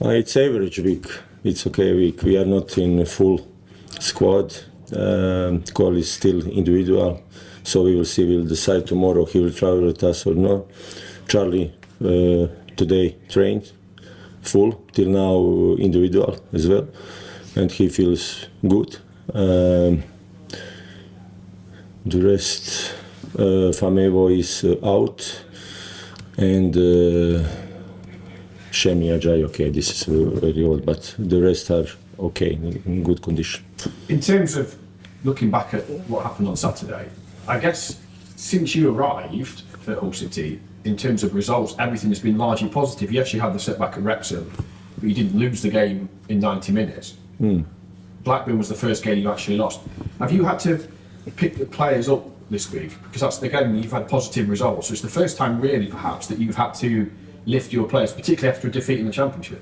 It's average week. It's okay week. We are not in full squad. Call is still individual, so we will see. We'll decide tomorrow he will travel with us or not. Charlie today trained full till now, individual as well, and he feels good. The rest, Famevo is out, and Shemi Ajay, okay, this is very old, but the rest are okay, in good condition. In terms of looking back at what happened on Saturday, I guess since you arrived at Hull City, in terms of results, everything has been largely positive. Yes, you had the setback at Wrexham, but you didn't lose the game in 90 minutes. Blackburn was the first game you actually lost. Have you had to pick the players up this week? Because that's, again, you've had positive results. So it's the first time really, perhaps, that you've had to lift your players, particularly after a defeat in the Championship.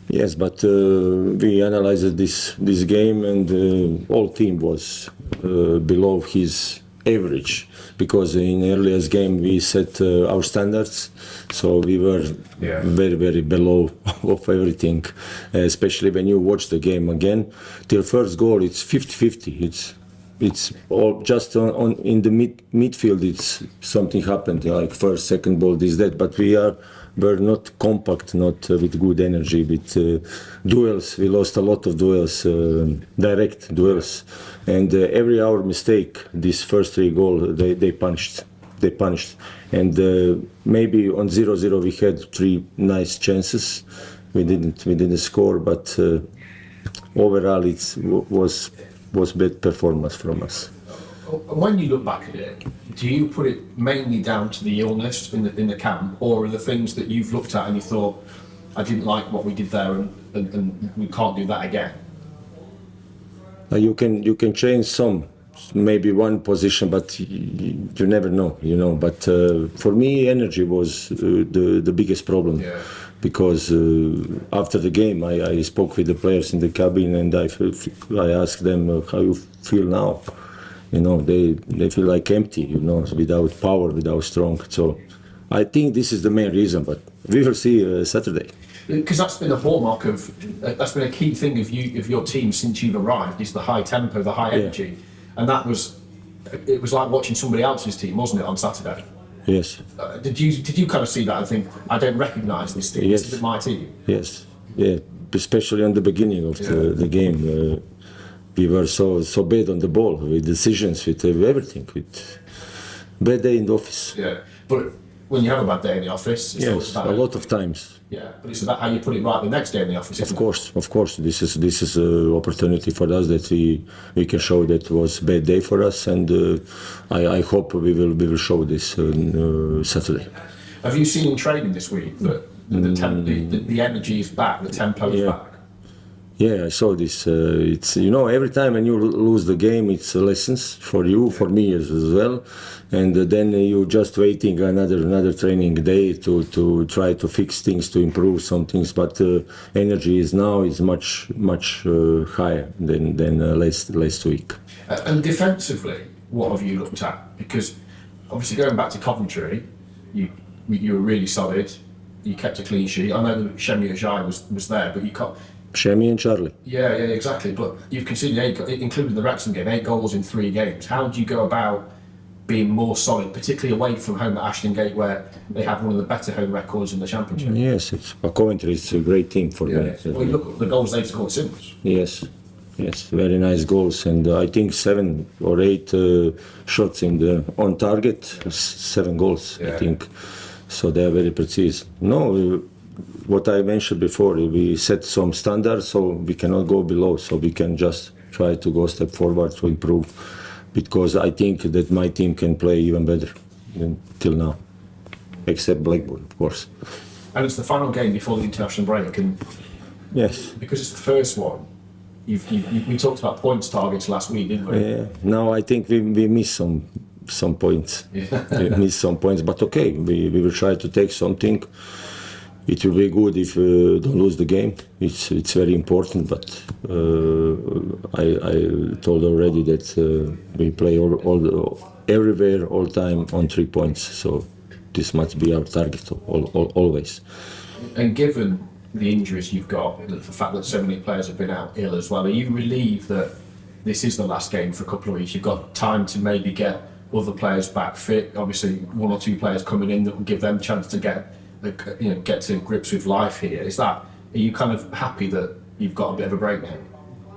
Yes, but we analyzed this game, and all team was below his average, because in earliest game we set our standards, so we were very, very below of everything, especially when you watch the game again. Till first goal it's 50-50. It's all just on in the midfield. It's something happened, like first, second ball, this, that, but we're not compact, not with good energy, with duels. We lost a lot of duels, direct duels, and every our mistake, these first 3 goals, they punished, and maybe on 0-0 we had 3 nice chances. We didn't score, but overall it was bad performance from us. When you look back at it, do you put it mainly down to the illness in the camp, or are there things that you've looked at and you thought, I didn't like what we did there, and we can't do that again? You can change some, maybe one position, but you never know, you know. But for me, energy was the biggest problem. Yeah. Because after the game, I spoke with the players in the cabin, and I asked them how you feel now. You know, they feel like empty, you know, without power, without strong. So I think this is the main reason, but we will see Saturday. Because that's been a hallmark of, that's been a key thing of your team since you've arrived, is the high tempo, the high energy. And it was like watching somebody else's team, wasn't it, on Saturday? Yes. Did you kind of see that and think, I don't recognise this team, yes. This is my team? Yes, yeah, especially on the beginning of the game. We were so bad on the ball, with decisions, with everything, with bad day in the office. Yeah, but when you have a bad day in the office, it's a lot of times. Yeah, but it's about how you put it right the next day in the office. Of course, this is an opportunity for us that we can show that it was a bad day for us, and I hope we will show this on Saturday. Have you seen in training this week that the energy is back, the tempo is back? Yeah, I saw this. It's, you know, every time when you lose the game, it's lessons for you, for me as well, and then you just waiting another training day to try to fix things, to improve some things. But energy is much higher than last week. And defensively, what have you looked at? Because obviously going back to Coventry, you were really solid. You kept a clean sheet. I know that Shemi Ajay was there, but you can't. Shemi and Charlie. Yeah, exactly. But you've conceded 8, including the Wrexham game, 8 goals in 3 games. How do you go about being more solid, particularly away from home at Ashton Gate, where they have one of the better home records in the Championship? Yes, Coventry is a great team for me. Well, you look at the goals they've scored since. Yes, very nice goals, and I think 7 or 8 shots on target, 7 goals, I think. So they are very precise. What I mentioned before, we set some standards, so we cannot go below, so we can just try to go a step forward to improve, because I think that my team can play even better than till now, except Blackburn, of course. And it's the final game before the international break, and yes, because it's the first one, we talked about points targets last week, didn't we? Yeah, now I think we missed some points. Yeah. We missed some points, but okay, we will try to take something. It will be good if we don't lose the game. It's very important, but I told already that we play everywhere, all time on 3 points. So this must be our target always. And given the injuries you've got, the fact that so many players have been out ill as well, are you relieved that this is the last game for a couple of weeks? You've got time to maybe get other players back fit. Obviously, one or two players coming in that will give them a chance to get to grips with life here. Are you kind of happy that you've got a bit of a break now?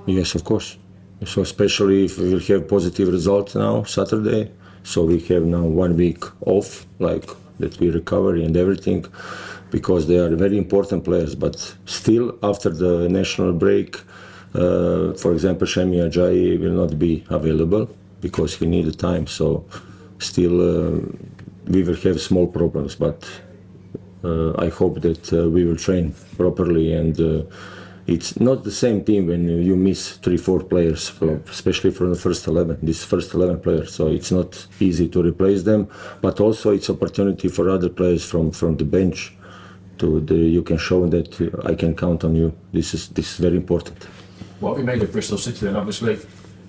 Yes, of course. So especially if we will have positive results now, Saturday. So we have now 1 week off, like that we recover and everything, because they are very important players. But still, after the national break, for example, Shemi Ajayi will not be available because he needed time. So still, we will have small problems. But I hope that we will train properly, and it's not the same team when you miss 3-4 players, especially from the first 11. This first 11 players, so it's not easy to replace them. But also, it's opportunity for other players from the bench you can show that I can count on you. This is very important. What have you made of Bristol City then? Obviously,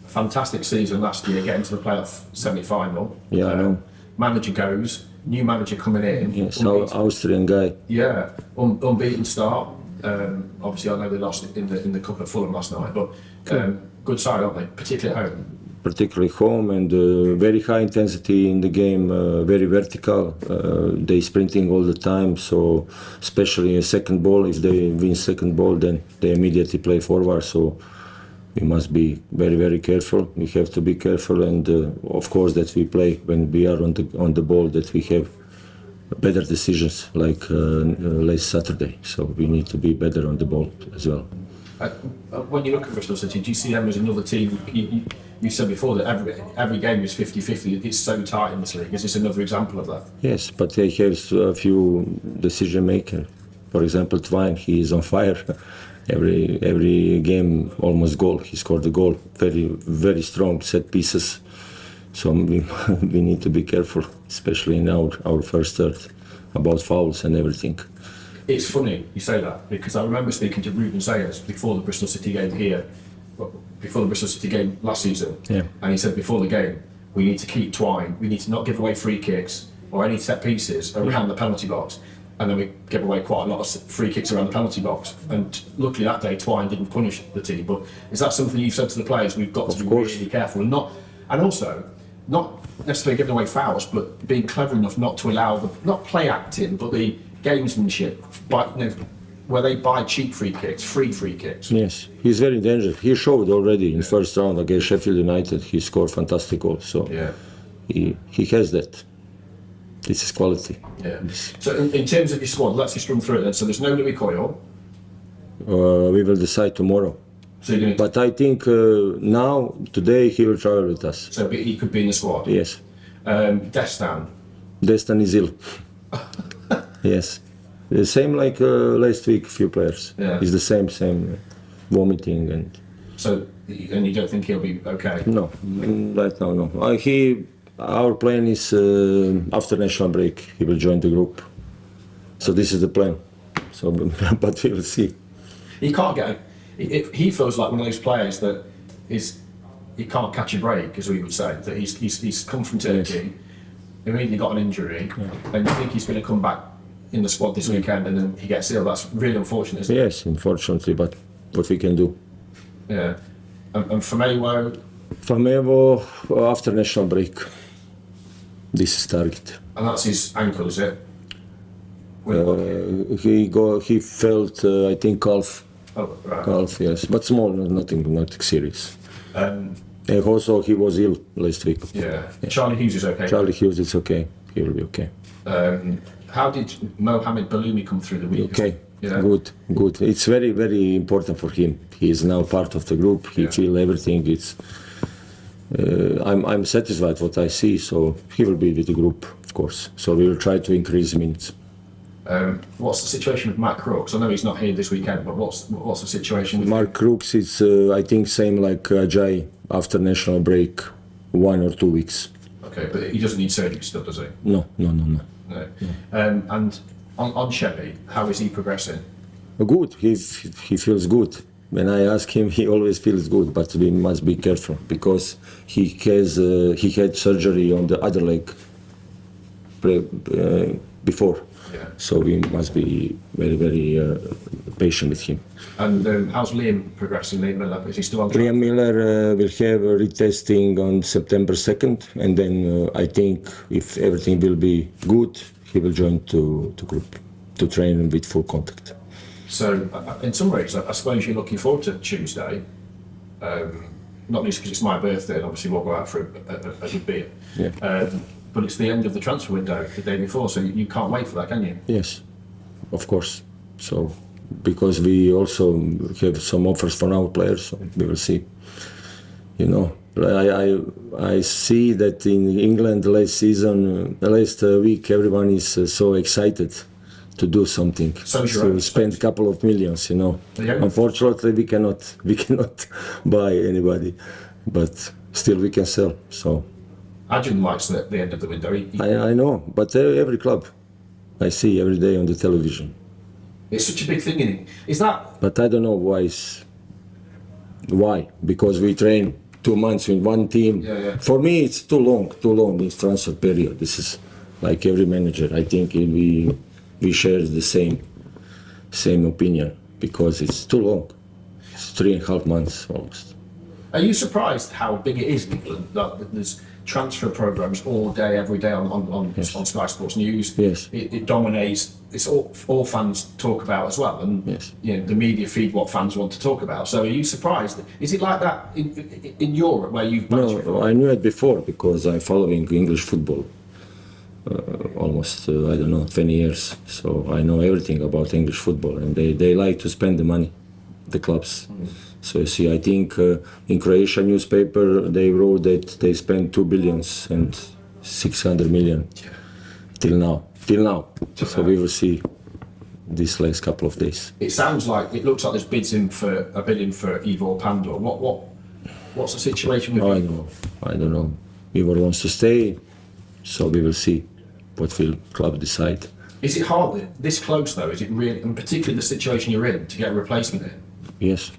fantastic season last year, getting to the playoff semi-final. Yeah, I know. Manager goes, new manager coming in. Yes, Austrian guy. Yeah, unbeaten start. Obviously, I know they lost in the cup at Fulham last night, but good side, aren't they? Particularly at home. Particularly home, and very high intensity in the game, very vertical. They sprinting all the time, so especially a second ball, if they win second ball, then they immediately play forward. So we must be very, very careful. We have to be careful, and of course that we play when we are on the ball, that we have better decisions like last Saturday. So we need to be better on the ball as well. When you look at Bristol City, do you see them as another team? You said before that every game is 50-50. It's so tight in this league. Is this another example of that? Yes, but they have a few decision makers. For example, Twine, he is on fire. Every game, almost goal. He scored a goal. Very, very strong set pieces. So we need to be careful, especially in our first third, about fouls and everything. It's funny you say that, because I remember speaking to Ruben Sayers before the Bristol City game here, before the Bristol City game last season, and he said before the game, we need to keep Twine, we need to not give away free kicks or any set pieces around the penalty box, and then we give away quite a lot of free kicks around the penalty box, and luckily that day Twine didn't punish the team. But is that something you've said to the players? We've got to be really careful, and also not necessarily giving away fouls, but being clever enough not to allow not play acting, but the gamesmanship, where they buy cheap free free kicks. Yes, he's very dangerous. He showed already in first round against Sheffield United. He scored fantastic goals. So he has that. This is quality. Yeah. So in terms of your squad, let's just run through it then. So there's no Louis Coyle. We will decide tomorrow. So but I think today he will travel with us. So he could be in the squad. Yes. Destan is ill. Yes. The same like last week, few players. Yeah. It's the same vomiting and. So, and you don't think he'll be okay? No, right now no. Our plan is after national break he will join the group. So this is the plan. So, but we will see. He can't get. He feels like one of those players that he can't catch a break, as we would say. That he's come from Turkey, immediately got an injury, and you think he's going to come back in the squad this weekend, and then he gets ill. That's really unfortunate, isn't it? Yes, unfortunately, but what we can do. Yeah. And Famewo? Famewo, after national break. This is target. And that's his ankle, is it? He felt, I think, calf. Oh, right. Calf, yes, but small, nothing serious. And also he was ill last week. Yeah. Charlie Hughes is okay. Charlie Hughes, it's okay. He will be okay. How did Mohamed Baloumi come through the week? Okay, good. It's very, very important for him. He is now part of the group. He feels everything. I'm satisfied what I see. So he will be with the group, of course. So we will try to increase minutes. What's the situation with Mark Crooks? I know he's not here this weekend, but what's the situation with Mark Crooks? It's I think same like Ajay after national break, 1 or 2 weeks. Okay, but he doesn't need surgery still, does he? No. No. And on Shelley, how is he progressing? Good. He feels good. When I ask him, he always feels good. But we must be careful because he had surgery on the other leg before. Yeah. So we must be very, very patient with him. And how's Liam progressing? Liam Miller, is he still on track? Liam Miller will have a retesting on September 2nd, and then I think if everything will be good, he will join to group to train with full contact. So, in some ways, I suppose you're looking forward to Tuesday, not least because it's my birthday, and obviously we'll go out for a good beer. Yeah. But it's the end of the transfer window the day before, so you can't wait for that, can you? Yes, of course. So, because we also have some offers for our players, so we will see. You know, I see that in England last season, last week, everyone is so excited to do something. So is your to own. spend a couple of millions, you know. Yeah. Unfortunately, we cannot buy anybody, but still we can sell. So Adrian likes the end of the window. I know, but every club I see every day on the television. It's such a big thing in it. Is that But I don't know why? Because we train 2 months in one team. Yeah. For me, it's too long this transfer period. This is like every manager. I think we share the same opinion because it's too long. It's 3.5 months almost. Are you surprised how big it is in England that there's transfer programs all day, every day on Sky Sports News? Yes. It dominates. It's all fans talk about as well, and Yes. you know, the media feed what fans want to talk about. So are you surprised? Is it like that in Europe where you've managed No, before? I knew it before because I'm following English football almost, I don't know, 20 years. So I know everything about English football, and they like to spend the money, the clubs. So you see, I think in Croatia newspaper, they wrote that they spent 2 billion and 600 million till now. So we will see this last couple of days. It sounds like it looks like there's bid in for Ivor Pandor. What's the situation with I don't know. Ivor wants to stay, so we will see what will club decide. Is it hard this close though? Is it really, and particularly the situation you're in, to get a replacement in? Yes,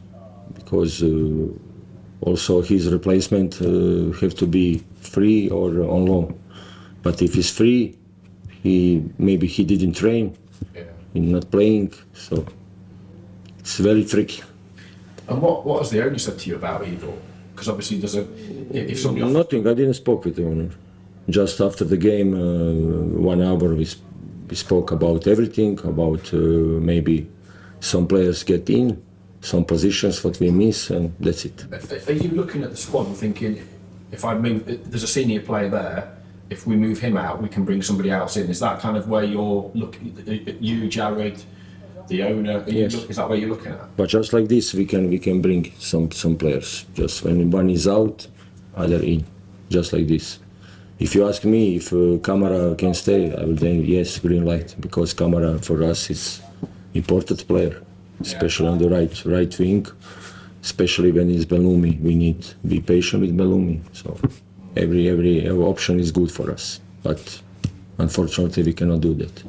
because also his replacement have to be free or on loan. But if he's free, maybe he didn't train, he's not playing, so it's very tricky. And what has the owner said to you about Ivor? Because obviously if somebody offers, Nothing, I didn't spoke with the owner. Just after the game, 1 hour we spoke about everything, about maybe some players get in, some positions what we miss, and that's it. are you looking at the squad and thinking, if I move, there's a senior player there, if we move him out, we can bring somebody else in? Is that kind of where you're looking, you, Jared, the owner, Yes. is that where you're looking at? But just like this, we can bring some players. Just when one is out, other in, just like this. If you ask me if Kamara can stay, I will say yes, green light, because Kamara for us is important player, especially on the right wing, especially when it's Bellumi. We need to be patient with Bellumi. So every option is good for us, but unfortunately we cannot do that.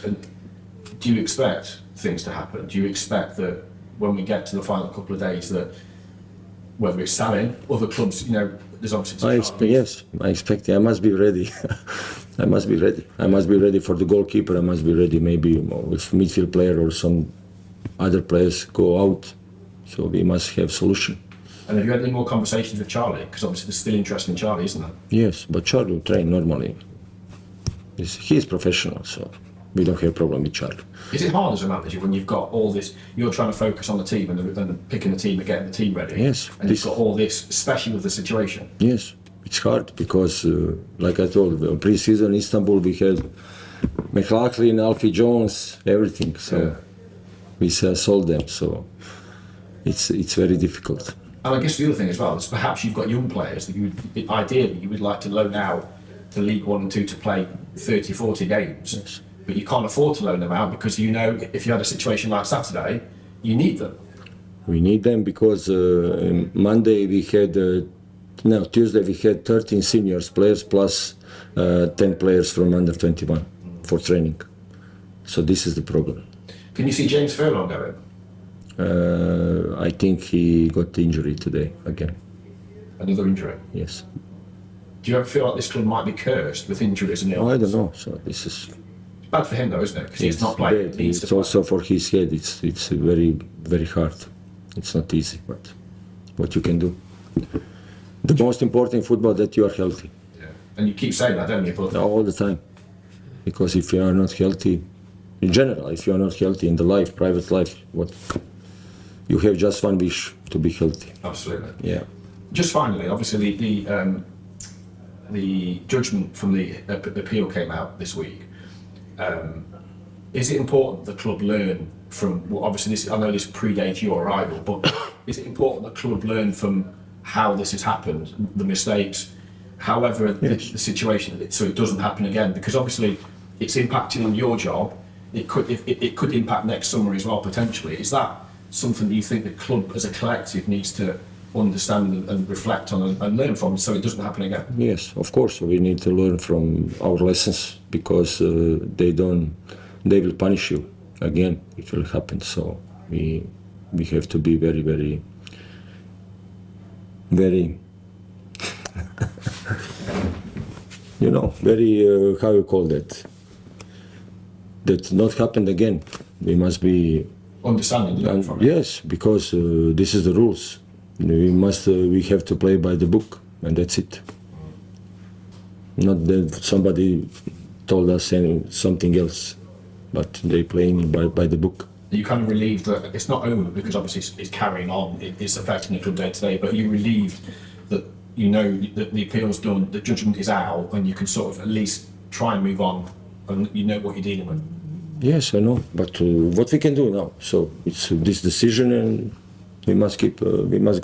And do you expect things to happen? Do you expect that when we get to the final couple of days that whether it's selling, other clubs, you know, there's obviously Yes, I expect. I must be ready. I must be ready. I must be ready for the goalkeeper. I must be ready maybe if midfield player or some other players go out. So we must have solution. And have you had any more conversations with Charlie? Because obviously there's still interest in Charlie, isn't there? Yes, but Charlie will train normally. He's professional, so we don't have a problem with Charlie. Is it hard as a manager when you've got all this, you're trying to focus on the team and picking the team and getting the team ready? Yes, And you've got all this, especially with the situation. Yes, it's hard because, like I told, pre-season in Istanbul we had McLaughlin, Alfie Jones, everything. So we sold them. So it's very difficult. And I guess the other thing as well is perhaps you've got young players that ideally you would like to loan out to League 1 and 2 to play 30, 40 games. Yes. But you can't afford to loan them out because you know if you had a situation like Saturday, you need them. We need them because Monday we had, Tuesday we had 13 seniors players plus 10 players from under 21 for training. So this is the problem. Can you see James Furlong going? I think he got injury today again. Another injury? Yes. Do you ever feel like this club might be cursed with injuries and I illness? don't know. So this is. bad for him though, isn't it? Because he's It's not playing. bad. He needs It's to play. also for his head. It's very very hard. It's not easy, but what you can do. The most important in football that you are healthy Yeah. And you keep saying that, don't you? But all the time. Because if you are not healthy, in general, if you are not healthy in the life, private life, what you have just one wish to be healthy. absolutely. Yeah. Just finally, obviously the judgment from the appeal came out this week. Is it important the club learn from? Well, obviously, I know this predates your arrival, but is it important the club learn from how this has happened, the mistakes, however the situation, so it doesn't happen again? Because obviously, it's impacting on your job. It could impact next summer as well potentially. Is that something that you think the club as a collective needs to understand and reflect on and learn from, so it doesn't happen again? Yes, of course, we need to learn from our lessons because they will punish you again. It will happen. So we have to be very, very, very, very how you call that? That not happened again. We must be Understanding, learn from it. yes, because this is the rules. We have to play by the book, and that's it. Not that somebody told us something else, but they playing by the book. Are you kind of relieved that it's not over because obviously it's carrying on, it's affecting the club day to day, but are you relieved that you know that the appeal's done, the judgment is out, and you can sort of at least try and move on, and you know what you're dealing with? Yes, I know, but what we can do now? So it's this decision, and we must keep. We must.